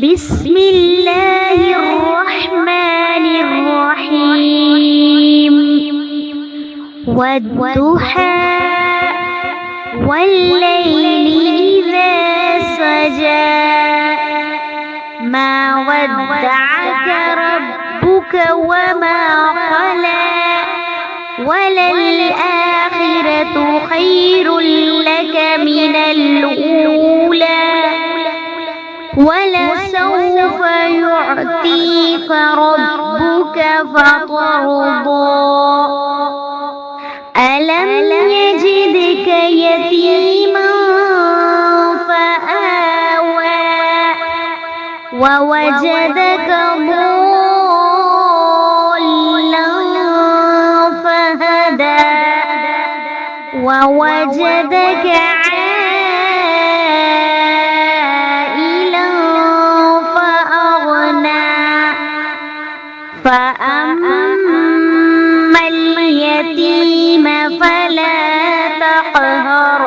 بسم الله الرحمن الرحيم والضحى والليل إذا سجى ما ودعك ربك وما قلى وللآخرة خير لك من الأولى ولسوف يعطيك ربك فترضى ألم يجدك يتيما فآوى ووجدك ضالا فهدى ووجدك فأما اليتيم فلا تقهر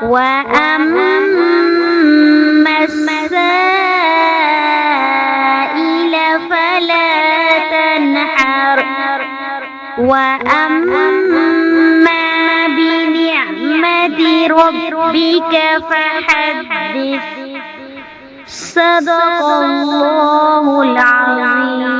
وأما السائل فلا تنحر وأما بنعمة ربك فحدث صدق الله العظيم.